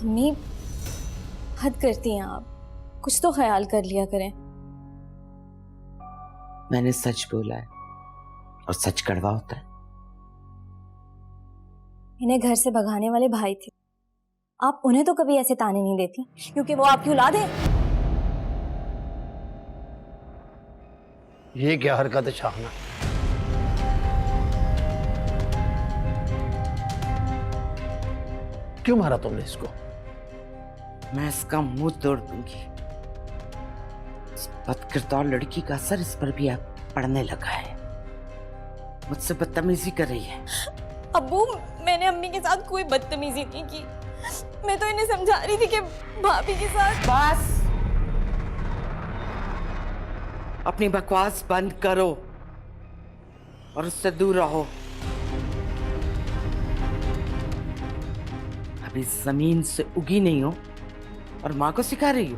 अम्मी, हद करती हैं आप। कुछ तो ख्याल कर लिया करें। मैंने सच बोला है और सच कड़वा होता है। इन्हें घर से भगाने वाले भाई थे, आप उन्हें तो कभी ऐसे ताने नहीं देती क्योंकि वो आपकी औलाद है। ये क्या हरकत है शाहना? क्यों मारा तुमने इसको? मैं इसका मुंह तोड़ दूंगी। इस बदकिरदार लड़की का असर इस पर भी अब पड़ने लगा है। मुझसे बदतमीजी कर रही है। अब्बू, मैंने अम्मी के साथ कोई बदतमीजी नहीं की। मैं तो इन्हें समझा रही थी कि भाभी के साथ। बस अपनी बकवास बंद करो और उससे दूर रहो। अभी जमीन से उगी नहीं हो और माँ को सिखा रही हो।